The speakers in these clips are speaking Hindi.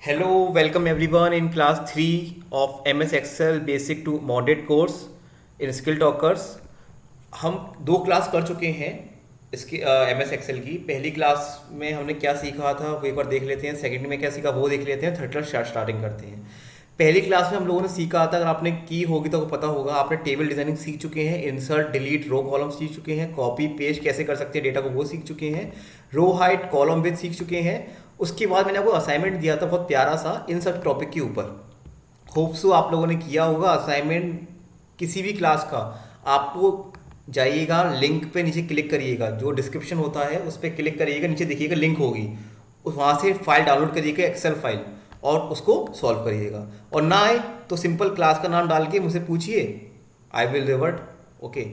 Hello, welcome everyone in class 3 of MS Excel Basic to Moderate course in Skill Talkers। हम दो क्लास कर चुके हैं इसकी MS Excel की। पहली क्लास में हमने क्या सीखा था वो एक बार देख लेते हैं, सेकंड में क्या सीखा वो देख लेते हैं, थर्ड क्लास स्टार्टिंग करते हैं। पहली क्लास में हम लोगों ने सीखा था, अगर आपने की होगी तो आपको पता होगा, आपने टेबल डिजाइनिंग सीख चुके हैं, इंसर्ट डिलीट रो कॉलम सीख चुके हैं, कॉपी पेस्ट कैसे कर सकते हैं डेटा को वो सीख चुके हैं, रो हाइट कॉलम विथ सीख चुके हैं। उसके बाद मैंने आपको असाइनमेंट दिया था बहुत प्यारा सा इन सब टॉपिक के ऊपर। होप सो आप लोगों ने किया होगा असाइनमेंट किसी भी क्लास का। आपको जाइएगा लिंक पे, नीचे क्लिक करिएगा, जो डिस्क्रिप्शन होता है उस पर क्लिक करिएगा, नीचे देखिएगा लिंक होगी, वहाँ से फाइल डाउनलोड करिएगा, एक्सेल फाइल, और उसको सॉल्व करिएगा। और ना आए तो सिंपल क्लास का नाम डाल के मुझसे पूछिए, I will revert. Okay,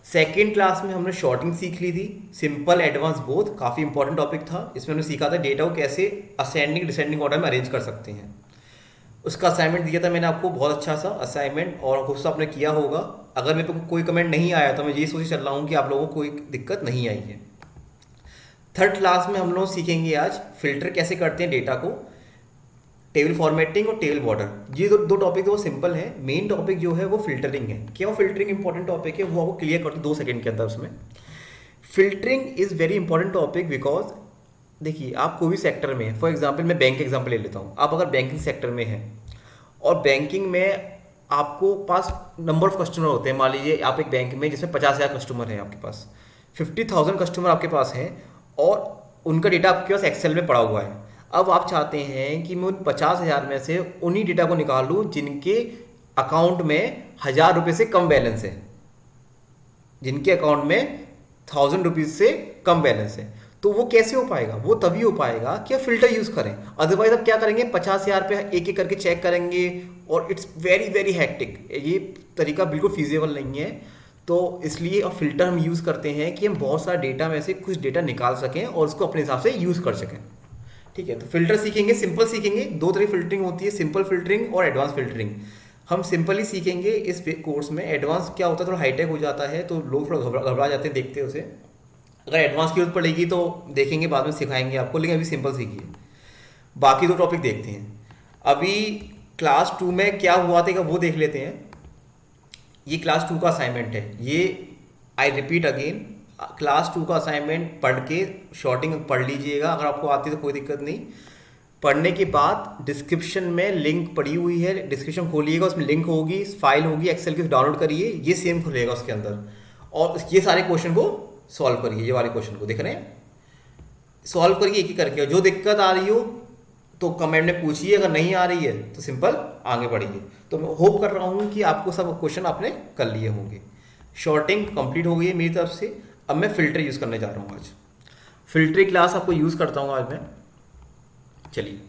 second class में हमने शॉर्टिंग सीख ली थी, सिंपल एडवांस बोथ, काफ़ी इंपॉर्टेंट टॉपिक था। इसमें हमने सीखा था डेटा को कैसे असेंडिंग डिसेंडिंग ऑर्डर में अरेंज कर सकते हैं। उसका असाइनमेंट दिया था मैंने आपको, बहुत अच्छा सा असाइनमेंट, और खूब सा आपने किया होगा। अगर मेरे को कोई कमेंट नहीं आया तो मैं ये सोच चल रहा हूँ कि आप लोगों को कोई दिक्कत नहीं आई है। थर्ड क्लास में हम लोग सीखेंगे आज फिल्टर कैसे करते हैं डेटा को, टेबल फॉर्मेटिंग और टेबल बॉर्डर। ये दो टॉपिक तो सिंपल है, मेन टॉपिक जो है वो फिल्टरिंग है। क्यों फिल्टरिंग इंपॉर्टेंट टॉपिक है वो आपको क्लियर कर दो 2 सेकंड के अंदर। उसमें filtering is very important topic because देखिए, आप कोई भी सेक्टर में, फॉर एग्जांपल मैं बैंक एग्जांपल ले लेता हूँ। आप अगर बैंकिंग सेक्टर में हैं और बैंकिंग में आपको पास नंबर ऑफ कस्टमर होते हैं, मान लीजिए आप एक बैंक में जिसमें 50,000 कस्टमर हैं, आपके पास 50,000 कस्टमर आपके पास हैं, और उनका डेटा आपके पास एक्सेल में पड़ा हुआ है। अब आप चाहते हैं कि मैं उन 50,000 में से उन्हीं डेटा को निकाल लूँ जिनके अकाउंट में 1,000 रुपये से कम बैलेंस है, जिनके अकाउंट में 1,000 रुपीज़ से कम बैलेंस है। तो वो कैसे हो पाएगा? वो तभी हो पाएगा कि आप फिल्टर यूज़ करें। अदरवाइज आप क्या करेंगे, 50,000 पे एक एक करके चेक करेंगे, और इट्स वेरी वेरी हैक्टिक। ये तरीका बिल्कुल फीजिबल नहीं है। तो इसलिए अब फिल्टर हम यूज़ करते हैं कि हम बहुत सारा डेटा में से कुछ डेटा निकाल सकें और उसको अपने हिसाब से यूज़ कर सकें। ठीक है, तो फिल्टर सीखेंगे, सिंपल सीखेंगे। दो तरह की फिल्टरिंग होती है, सिंपल फिल्टरिंग और एडवांस फिल्टरिंग। हम सिंपल ही सीखेंगे इस कोर्स में। एडवांस क्या होता है, थोड़ा हाईटेक हो जाता है, तो लोग थोड़ा घबरा जाते हैं देखते उसे। अगर एडवांस की जरूरत पड़ेगी तो देखेंगे, बाद में सिखाएंगे आपको, लेकिन अभी सिंपल सीखिए। बाकी दो टॉपिक देखते हैं। अभी क्लास 2 में क्या हुआ था वो देख लेते हैं। ये क्लास 2 का असाइनमेंट है। ये आई रिपीट अगेन, क्लास 2 का असाइनमेंट पढ़ के शॉर्टिंग पढ़ लीजिएगा। अगर आपको आती है तो कोई दिक्कत नहीं। पढ़ने के बाद डिस्क्रिप्शन में लिंक पड़ी हुई है, डिस्क्रिप्शन खोलिएगा, उसमें लिंक होगी, फाइल होगी एक्सेल की, डाउनलोड करिए, ये सेम खुलेगा उसके अंदर, और ये सारे क्वेश्चन को सॉल्व करिए। ये वाले क्वेश्चन को देख रहे हैं, सॉल्व करिए एक ही करके। जो दिक्कत आ रही हो तो कमेंट में पूछिए, अगर नहीं आ रही है तो सिंपल आगे बढ़िए। तो मैं होप कर रहा हूँ कि आपको सब क्वेश्चन आपने कर लिए होंगे। शॉर्टिंग कंप्लीट हो गई है मेरी तरफ से। अब मैं फिल्टर यूज़ करने जा रहा हूँ आज। फिल्टर क्लास आपको यूज़ करता हूँ आज मैं। चलिए,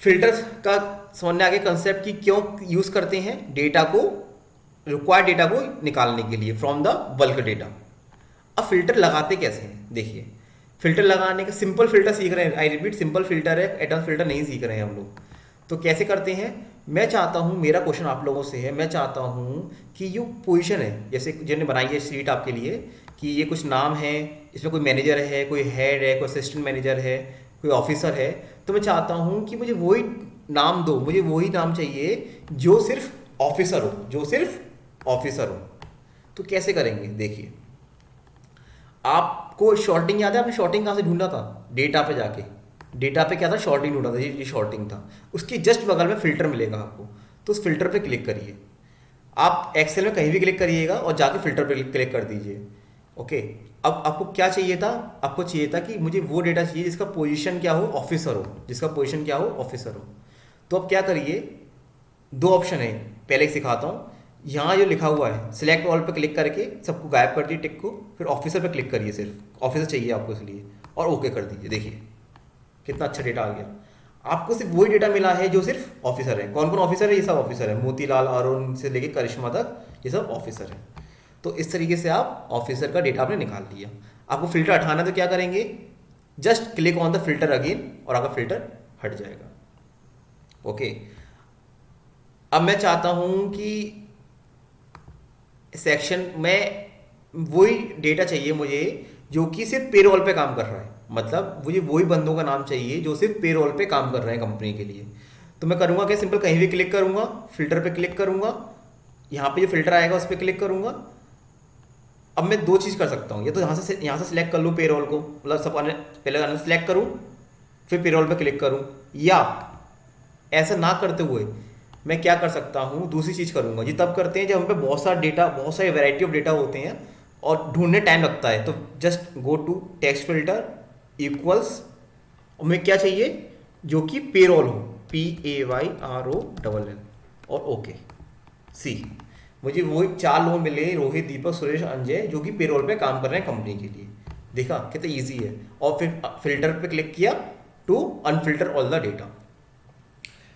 फिल्टर्स का समझने आगे कंसेप्ट कि क्यों यूज़ करते हैं डेटा को, रिक्वायर्ड डेटा को निकालने के लिए फ्रॉम द बल्क डेटा। अब फिल्टर लगाते कैसे हैं देखिए। फिल्टर लगाने का सिंपल फिल्टर सीख रहे हैं, आई रिपीट सिंपल फिल्टर है, एडवांस फिल्टर नहीं सीख रहे हैं हम लोग। तो कैसे करते हैं, मैं चाहता हूँ, मेरा क्वेश्चन आप लोगों से है, मैं चाहता हूँ कि जो पोजीशन है, जैसे जिन्होंने बनाई है शीट आपके लिए, कि ये कुछ नाम है, इसमें कोई मैनेजर है, कोई हेड है, कोई असिस्टेंट मैनेजर है, कोई ऑफिसर है, तो मैं चाहता हूँ कि मुझे वही नाम दो, मुझे वही नाम चाहिए जो सिर्फ ऑफिसर हो, जो सिर्फ ऑफिसर हो। तो कैसे करेंगे देखिए। आपको शॉर्टिंग याद है, आपने शॉर्टिंग कहाँ से ढूंढा था? डेटा पे जाके, डेटा पे क्या था, शॉर्टिंग ढूंढा था, ये शॉर्टिंग था। उसके जस्ट बगल में फिल्टर मिलेगा आपको, तो उस फिल्टर पे क्लिक करिए। आप एक्सेल में कहीं भी क्लिक करिएगा और जाके फिल्टर पे क्लिक कर दीजिए। ओके, अब आपको क्या चाहिए था? आपको चाहिए था कि मुझे वो डेटा चाहिए जिसका पोजीशन क्या हो, ऑफिसर हो, जिसका पोजीशन क्या हो, ऑफिसर हो। तो अब क्या करिए, दो ऑप्शन है, पहले सिखाता हूँ। यहाँ जो लिखा हुआ है सिलेक्ट ऑल पे क्लिक करके सबको गायब कर दिए टिक को, फिर ऑफिसर पे क्लिक करिए, सिर्फ ऑफिसर चाहिए आपको इसलिए, और ओके कर दीजिए। देखिए कितना अच्छा डेटा आ गया। आपको सिर्फ वही डेटा मिला है जो सिर्फ ऑफिसर है। कौन कौन ऑफिसर है? ये सब ऑफिसर है, मोतीलाल, अरुण से लेके करिश्मा तक, ये सब ऑफिसर है। तो इस तरीके से आप ऑफिसर का डेटा आपने निकाल लिया। आपको फिल्टर हटाना तो क्या करेंगे, just click on the filter again, और आपका फिल्टर हट जाएगा। ओके, अब मैं चाहता हूं कि सेक्शन में वही डेटा चाहिए मुझे जो कि सिर्फ पेरोल पे काम कर रहा है। मतलब मुझे वही बंदों का नाम चाहिए जो सिर्फ पेरोल पे काम कर रहे हैं कंपनी के लिए। तो मैं करूँगा क्या, सिंपल कहीं भी क्लिक करूँगा, फिल्टर पे क्लिक करूँगा, यहाँ पे जो फिल्टर आएगा उस पर क्लिक करूँगा। अब मैं दो चीज़ कर सकता हूँ, या तो यहाँ से सिलेक्ट कर लूँ पेरोल को, मतलब सब पहले अनसेलेक्ट करूँ फिर पेरोल पे क्लिक करूँ, या ऐसा ना करते हुए मैं क्या कर सकता हूँ, दूसरी चीज़ करूँगा। ये तब करते हैं जब हम पे बहुत सारा डेटा, बहुत सारे वैरायटी ऑफ डेटा होते हैं और ढूंढने टाइम लगता है। तो just go to text filter equals, और मैं क्या चाहिए, जो कि पेरोल हो, PAYROLL, और ओके। सी मुझे वही 4 लोग मिले, रोहित, दीपक, सुरेश, अंजय, जो कि पेरोल पे काम कर रहे हैं कंपनी के लिए। देखा कितना इजी है। और फिर फिल्टर पे क्लिक किया to unfilter all the data.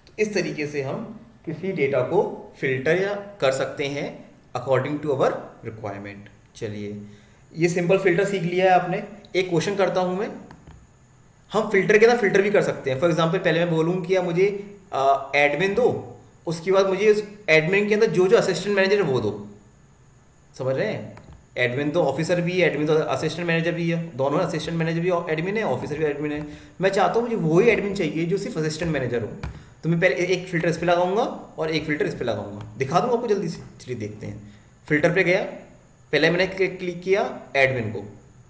तो इस तरीके से हम किसी डेटा को फिल्टर या कर सकते हैं अकॉर्डिंग टू अवर रिक्वायरमेंट। चलिए, ये सिंपल फिल्टर सीख लिया है आपने। एक क्वेश्चन करता हूं मैं, हम फिल्टर के अंदर फिल्टर भी कर सकते हैं। फॉर एग्जांपल पहले मैं बोलूँ कि मुझे एडमिन दो, उसके बाद मुझे उस एडमिन के अंदर जो जो असिस्टेंट मैनेजर है वो दो। समझ रहे हैं? एडमिन तो ऑफिसर भी है, एडमिन तो असिस्टेंट मैनेजर भी है, दोनों असिस्टेंट मैनेजर भी एडमिन है, ऑफिसर भी एडमिन है। मैं चाहता हूँ मुझे वही एडमिन चाहिए जो सिर्फ असिस्टेंट मैनेजर हो। तो मैं पहले एक फिल्टर इस पर लगाऊंगा और एक फिल्टर इस पर लगाऊंगा। दिखा दूंगा आपको जल्दी से, चलिए देखते हैं। फिल्टर पे गया, पहले मैंने क्लिक किया एडमिन को,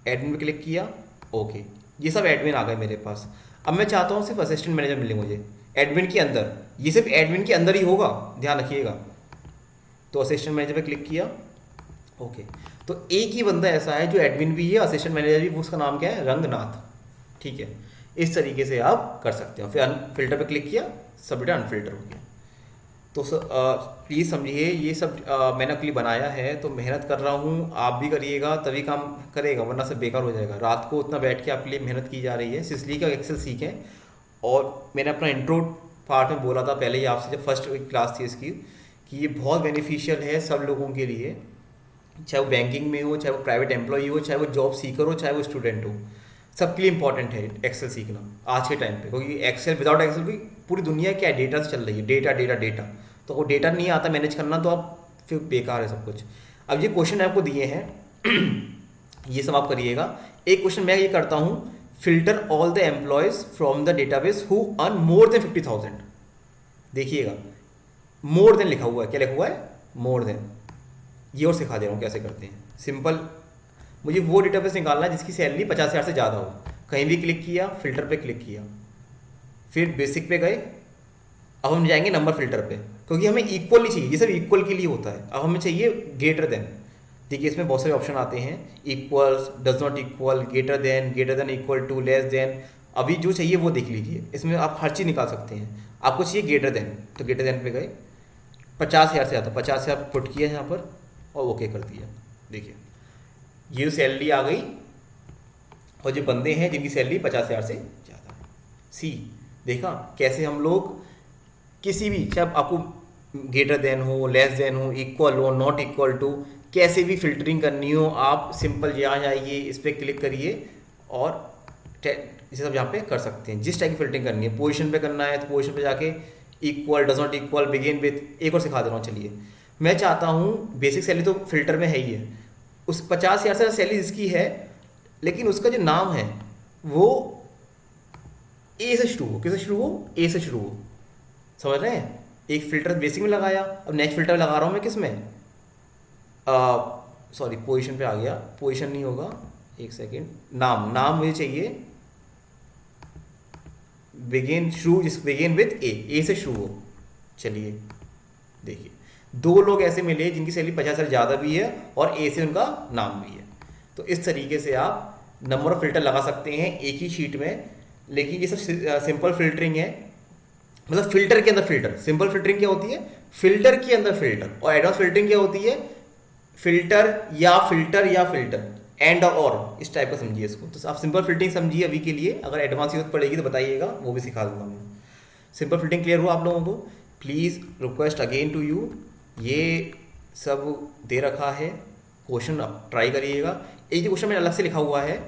एडमिन पे क्लिक किया, ओके, ये सब एडमिन आ गए मेरे पास। अब मैं चाहता हूँ सिर्फ असिस्टेंट मैनेजर मिले मुझे एडमिन के अंदर, ये सिर्फ एडमिन के अंदर ही होगा, ध्यान रखिएगा। तो असिस्टेंट मैनेजर पे क्लिक किया, ओके। तो एक ही बंदा ऐसा है जो एडमिन भी है, असिस्टेंट मैनेजर भी, उसका नाम क्या है, रंगनाथ। ठीक है, इस तरीके से आप कर सकते हो। फिर फिल्टर पे क्लिक किया, सब डेटा अनफिल्टर हो गया। तो प्लीज़ समझिए, ये सब मैंने अपने लिए बनाया है, तो मेहनत कर रहा हूँ, आप भी करिएगा तभी काम करेगा, वरना सब बेकार हो जाएगा। रात को उतना बैठ के आपके लिए मेहनत की जा रही है, इसलिए कि एक्सेल सीखें। और मैंने अपना इंट्रो पार्ट में बोला था पहले ही आपसे, जब फर्स्ट क्लास थी इसकी, कि ये बहुत बेनिफिशियल है सब लोगों के लिए, चाहे वो बैंकिंग में हो, चाहे वो प्राइवेट एम्प्लॉई हो, चाहे वो जॉब सीकर हो, चाहे वो स्टूडेंट हो, सबके लिए इंपॉर्टेंट है एक्सेल सीखना आज के टाइम पे। क्योंकि एक्सेल, विदाउट एक्सेल भी पूरी दुनिया क्या है, डेटा से चल रही है, डेटा डेटा डेटा। तो वो डेटा नहीं आता मैनेज करना, तो आप फिर बेकार है सब कुछ। अब ये क्वेश्चन आपको दिए हैं ये सब आप करिएगा। एक क्वेश्चन मैं ये करता हूँ, filter all the employees from the database who earn more than 50,000। देखिएगा, मोर देन लिखा हुआ है, क्या लिखा हुआ है, मोर देन। ये और सिखा दे रहा हूँ कैसे करते हैं। सिंपल, मुझे वो डेटाबेस निकालना है जिसकी सैलरी 50,000 से ज़्यादा हो। कहीं भी क्लिक किया, फिल्टर पे क्लिक किया, फिर बेसिक पे गए। अब हम जाएंगे नंबर फिल्टर पे, क्योंकि हमें इक्वल नहीं चाहिए, ये सब इक्वल के लिए होता है। अब हमें चाहिए ग्रेटर देन। देखिए इसमें बहुत सारे ऑप्शन आते हैं, equals, does not equal, greater than, equal to, less than. अभी जो चाहिए वो देख लीजिए, इसमें आप हर चीज़ निकाल सकते हैं। आपको चाहिए ग्रेटर देन, तो ग्रेटर देन पे गए, 50,000 से ज़्यादा, 50,000 पुट किया यहाँ पर और ओके कर दिया। देखिए ये जो सैलरी आ गई, और जो बंदे हैं जिनकी सैलरी 50,000 से ज़्यादा है। सी, देखा कैसे हम लोग किसी भी, चाहे आपको ग्रेटर देन हो, लेस देन हो, इक्वल हो, नॉट इक्वल टू, कैसे भी फिल्टरिंग करनी हो, आप सिंपल यहाँ जाइए, इस पर क्लिक करिए और इसे सब यहाँ पे कर सकते हैं। जिस टाइप की फिल्टरिंग करनी है, पोजीशन पे करना है तो पोजीशन पे जाके equal, does not equal, begin with. एक और सिखा दे रहा हूँ, चलिए। मैं चाहता हूँ बेसिक सैलरी तो फिल्टर में है ही है, उस 50,000 से सैलरी इसकी है, लेकिन उसका जो नाम है वो ए से शुरू हो। किससे शुरू हो, ए से शुरू हो। समझ रहे हैं? एक फिल्टर बेसिक में लगाया, अब नेक्स्ट फिल्टर लगा रहा हूँ मैं किस में, सॉरी पोजीशन पे आ गया, पोजीशन नहीं होगा, एक सेकेंड। नाम मुझे चाहिए बिगिन, शुरू, जिस बिगिन विथ ए से शुरू हो। चलिए देखिए, दो लोग ऐसे मिले जिनकी सैलरी 50 से ज़्यादा भी है और ए से उनका नाम भी है। तो इस तरीके से आप नंबर ऑफ फिल्टर लगा सकते हैं एक ही शीट में। लेकिन ये सब सिंपल फिल्टरिंग है, मतलब फिल्टर के अंदर फिल्टर। सिंपल फिल्टरिंग क्या होती है, फिल्टर के अंदर फिल्टर। और एडवांस फिल्टरिंग क्या होती है, फिल्टर या फिल्टर, एंड और, इस टाइप का समझिए इसको। तो आप सिंपल फिल्टरिंग समझिए अभी के लिए, अगर एडवांस यूज पड़ेगी तो बताइएगा, वो भी सिखा दूंगा मैं। सिंपल फिल्टरिंग क्लियर हुआ आप लोगों को? Please request again to you, ये सब दे रखा है, क्वेश्चन आप ट्राई करिएगा। एक क्वेश्चन मैंने अलग से लिखा हुआ है,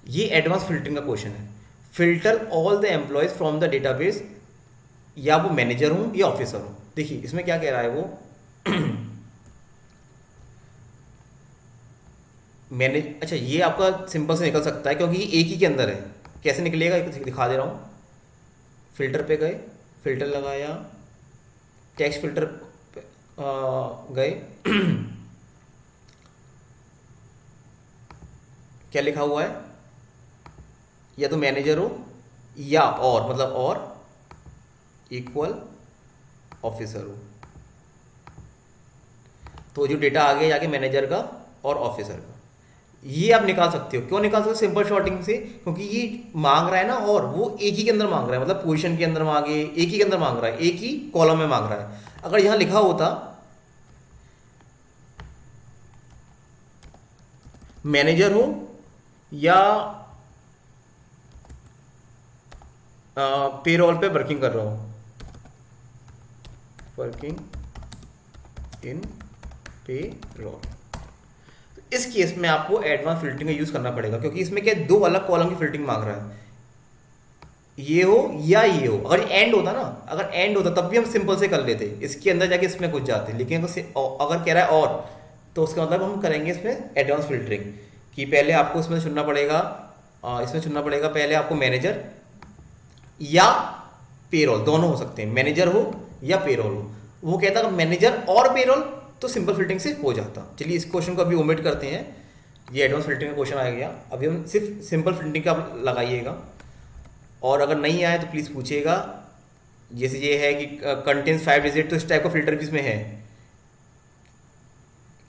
ये एडवांस फिल्टरिंग का क्वेश्चन है। Filter all the employees from the database, या वो मैनेजर हो या ऑफिसर हो। देखिए इसमें क्या कह रहा है वो मैनेज, अच्छा ये आपका सिंपल से निकल सकता है क्योंकि ये एक ही के अंदर है। कैसे निकलेगा दिखा दे रहा हूँ। फिल्टर पे गए, फिल्टर लगाया, टेक्स्ट फिल्टर गए क्या लिखा हुआ है, या तो मैनेजर हो या और, मतलब और इक्वल ऑफिसर हो। तो जो डेटा आ गया जाके मैनेजर का और ऑफिसर का, ये आप निकाल सकते हो। क्यों निकाल सकते हो? सिंपल शॉर्टिंग से, क्योंकि ये मांग रहा है ना, और वो एक ही के अंदर मांग रहा है, मतलब पोजीशन के अंदर मांगे, एक ही के अंदर मांग रहा है, एक ही कॉलम में मांग रहा है। अगर यहां लिखा होता मैनेजर हो या पेरोल पे वर्किंग कर रहा हो, वर्किंग इन पेरोल, तो इस केस में आपको एडवांस फिल्टरिंग का यूज करना पड़ेगा, क्योंकि इसमें क्या दो अलग कॉलम की फिल्टरिंग मांग रहा है, ये हो या ये हो। अगर एंड होता ना, अगर एंड होता तब भी हम सिंपल से कर लेते, इसके अंदर जाके इसमें घुस जाते, लेकिन अगर कह रहा है और, तो उसका मतलब हम करेंगे इसमें एडवांस फिल्टरिंग, कि पहले आपको इसमें चुनना पड़ेगा, पहले आपको मैनेजर या पेरोल, दोनों हो सकते हैं, मैनेजर हो या पेरोल हो। वो कहता है मैनेजर और पेरोल, तो सिंपल फिल्टरिंग से हो जाता। चलिए इस क्वेश्चन को अभी ओमिट करते हैं, ये एडवांस फिल्टरिंग का क्वेश्चन आ गया। अभी हम सिर्फ सिंपल फिल्टरिंग का लगाइएगा, और अगर नहीं आए तो प्लीज़ पूछिएगा। जैसे ये है कि कंटेन्स 5 डिजिट, तो इस टाइप का फिल्टर भी इसमें है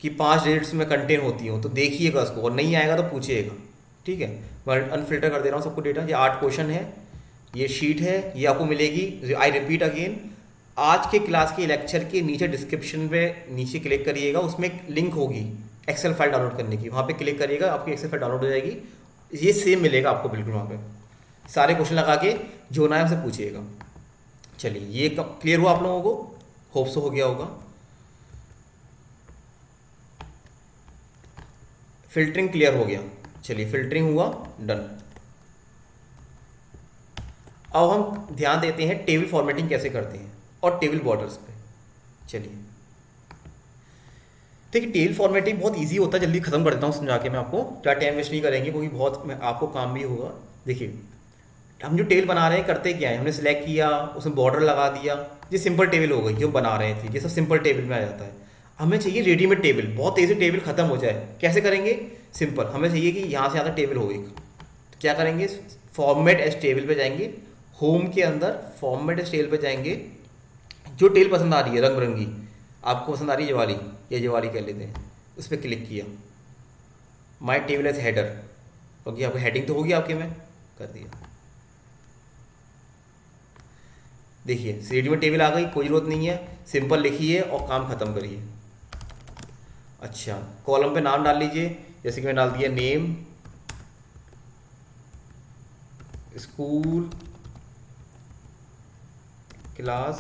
कि 5 डिजिट्स में कंटेन होती हो, तो देखिएगा उसको, और नहीं आएगा तो पूछिएगा, ठीक है। मैं अनफिल्टर कर दे रहा हूँ सबको डेटा। ये 8 क्वेश्चन है, ये शीट है, ये आपको मिलेगी। आई रिपीट अगेन, आज के क्लास के लेक्चर के नीचे डिस्क्रिप्शन पे नीचे क्लिक करिएगा, उसमें एक लिंक होगी एक्सेल फाइल डाउनलोड करने की, वहाँ पे क्लिक करिएगा, आपकी एक्सेल फाइल डाउनलोड हो जाएगी। ये सेम मिलेगा आपको बिल्कुल वहाँ पे, सारे क्वेश्चन लगा के जो ना है हमसे पूछिएगा। चलिए ये क्लियर हुआ आप लोगों को, होप सो हो गया होगा। फिल्टरिंग क्लियर हो गया, चलिए फिल्टरिंग हुआ, डन। अब हम ध्यान देते हैं टेबल फॉर्मेटिंग कैसे करते हैं और टेबल बॉर्डर्स पे। चलिए देखिए, टेबल फॉर्मेटिंग बहुत इजी होता है, जल्दी खत्म कर देता हूँ समझा के मैं आपको, क्या टाइम वेस्ट नहीं करेंगे, क्योंकि बहुत आपको काम भी होगा। देखिए हम जो टेबल बना रहे हैं करते क्या है, हमने सिलेक्ट किया, उसमें बॉर्डर लगा दिया, ये सिंपल टेबल हो गई जो बना रहे थे, ये सब सिंपल टेबल में आ जाता है। हमें चाहिए रेडीमेड टेबल, बहुत तेज़ी से टेबल खत्म हो जाए, कैसे करेंगे? सिंपल, हमें चाहिए कि यहाँ से आता टेबल हो एक, तो क्या करेंगे, फॉर्मेट एज टेबल पे जाएंगे, होम के अंदर फॉर्मेट एज टेबल पे जाएंगे, जो टेबल पसंद आ रही है रंग बिरंगी, आपको पसंद आ रही है ये वाली, या ये वाली कर लेते हैं, उस पर क्लिक किया, माई टेबल एज हेडर, क्योंकि आपको हेडिंग तो होगी आपके में, कर दिया। देखिए रेडीमेड टेबल आ गई, कोई ज़रूरत नहीं है, सिंपल लिखिए और काम खत्म करिए। अच्छा, कॉलम पे नाम डाल लीजिए, जैसे कि मैं डाल दिया नेम, स्कूल, क्लास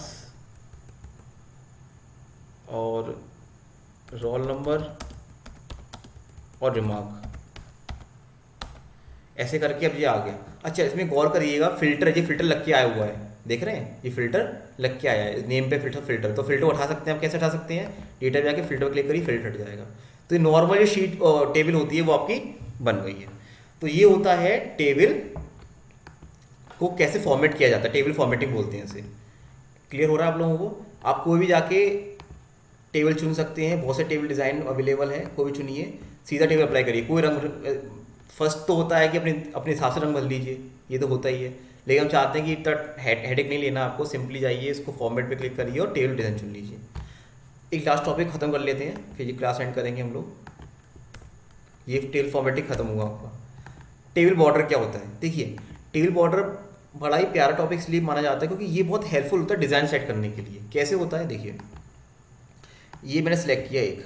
और रोल नंबर और रिमार्क, ऐसे करके अब ये आ गया। अच्छा इसमें गौर करिएगा, फिल्टर, ये फिल्टर लग के आया हुआ है, देख रहे हैं, ये फिल्टर लग के आया है, नेम पे फिल्टर, तो फिल्टर उठा सकते हैं। आप कैसे उठा सकते हैं? डेटा पे जाके फिल्टर क्लिक करिए, फिल्टर हट जाएगा। तो ये नॉर्मल जो शीट टेबल होती है वो आपकी बन गई है। तो ये होता है टेबल को कैसे फॉर्मेट किया जाता है, टेबल फॉर्मेटिंग बोलते हैं इसे। क्लियर हो रहा है आप लोगों को? आप कोई भी जाके टेबल चुन सकते हैं, बहुत से टेबल डिज़ाइन अवेलेबल है, कोई भी चुनिए, सीधा टेबल अप्लाई करिए। कोई रंग, फर्स्ट तो होता है कि अपने हिसाब से रंग बदल लीजिए, ये तो होता ही है, लेकिन हम चाहते हैं कि इतना हेडेक नहीं लेना आपको, सिंपली जाइए, इसको फॉर्मेट पे क्लिक करिए और टेबल डिज़ाइन चुन लीजिए। एक लास्ट टॉपिक खत्म कर लेते हैं, फिर ये क्लास एंड करेंगे हम लोग। ये टेबल फॉर्मेटिंग खत्म हुआ आपका। टेबल बॉर्डर क्या होता है? देखिए टेबल बॉर्डर बड़ा ही प्यारा टॉपिक इसलिए माना जाता है क्योंकि ये बहुत हेल्पफुल होता है डिज़ाइन सेट करने के लिए। कैसे होता है देखिए, ये मैंने सेलेक्ट किया एक,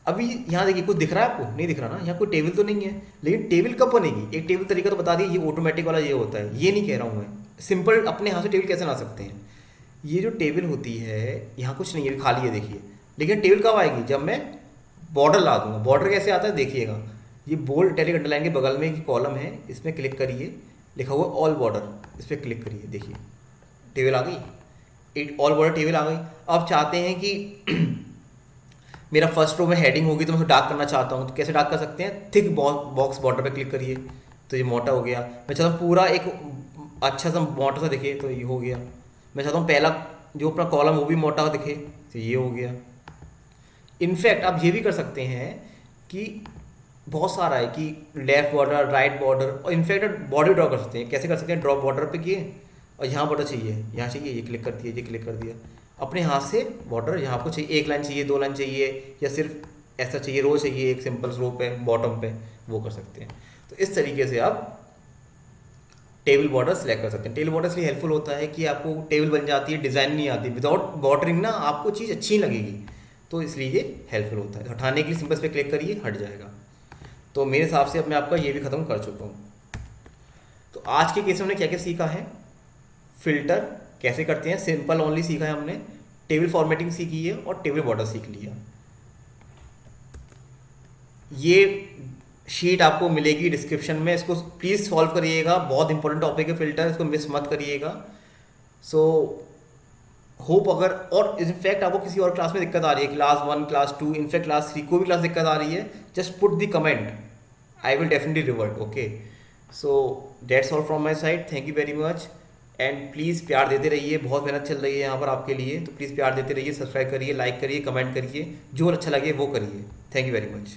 अभी यहाँ देखिए कुछ दिख रहा है आपको? नहीं दिख रहा ना, यहाँ कोई टेबल तो नहीं है, लेकिन टेबल कब बनेगी? एक टेबल तरीका तो बता दिए, ये ऑटोमेटिक वाला ये होता है, ये नहीं कह रहा हूँ मैं। सिंपल अपने हाथ से टेबल कैसे ला सकते हैं? ये जो टेबल होती है यहाँ कुछ नहीं है, खाली है देखिए, लेकिन टेबल कब आएगी? जब मैं बॉर्डर ला दूंगा। बॉर्डर कैसे आता है देखिएगा, ये बोल्ड इटैलिक अंडरलाइन के बगल में एक कॉलम है, इसमें क्लिक करिए, लिखा हुआ ऑल बॉर्डर, इस पर क्लिक करिए, देखिए टेबल आ गई, एक ऑल बॉर्डर टेबल आ गई। अब चाहते हैं कि मेरा फर्स्ट रो में हेडिंग होगी तो मैं उसको डार्क करना चाहता हूँ, तो कैसे डार्क कर सकते हैं? थिक बॉक्स बॉर्डर पे क्लिक करिए, तो ये मोटा हो गया। मैं चाहता हूँ पूरा एक अच्छा सा मोटा सा दिखे, तो ये हो गया। मैं चाहता हूँ पहला जो अपना कॉलम वो भी मोटा दिखे, तो ये हो गया। इनफैक्ट आप ये भी कर सकते हैं कि बहुत सारा है कि लेफ्ट बॉर्डर, राइट बॉर्डर, और इनफैक्ट बॉर्डर ड्रॉ कर सकते हैं। कैसे कर सकते हैं? ड्रॉप बॉर्डर पे किए और यहाँ बॉर्डर चाहिए, यहाँ चाहिए, ये क्लिक कर दिया, ये क्लिक कर दिया। अपने हाथ से बॉर्डर यहाँ आपको चाहिए, एक लाइन चाहिए, 2 लाइन चाहिए, या सिर्फ ऐसा चाहिए, रो चाहिए, एक सिंपल रो पे बॉटम पे, वो कर सकते हैं। तो इस तरीके से आप टेबल बॉर्डर सेलेक्ट कर सकते हैं। टेबल बॉर्डर इसलिए हेल्पफुल होता है कि आपको टेबल बन जाती है, डिज़ाइन नहीं आती। विदाउट बॉर्डरिंग ना आपको चीज़ अच्छी नहीं लगेगी, तो इसलिए ये हेल्पफुल होता है। हटाने के लिए सिंपल पे क्लिक करिए, हट जाएगा। तो मेरे हिसाब से अब मैं आपका ये भी ख़त्म कर चुका हूँ। तो आज के केस में हमने क्या क्या सीखा है? फिल्टर कैसे करते हैं, सिंपल ओनली सीखा है हमने। टेबल फॉर्मेटिंग सीखी है और टेबल बॉर्डर सीख लिया। ये शीट आपको मिलेगी डिस्क्रिप्शन में, इसको प्लीज़ सॉल्व करिएगा। बहुत इंपॉर्टेंट टॉपिक है फिल्टर, इसको मिस मत करिएगा। सो होप अगर, और इनफैक्ट आपको किसी और क्लास में दिक्कत आ रही है, क्लास 1, क्लास 2, इनफैक्ट क्लास 3 को भी क्लास दिक्कत आ रही है, just put the comment, I will definitely revert. Okay, so that's all from my side, thank you very much. And please प्यार देते रहिए, बहुत मेहनत चल रही है यहाँ पर आपके लिए, तो प्लीज़ प्यार देते रहिए, सब्सक्राइब करिए, लाइक करिए, कमेंट करिए, जो अच्छा लगे वो करिए। Thank you very much.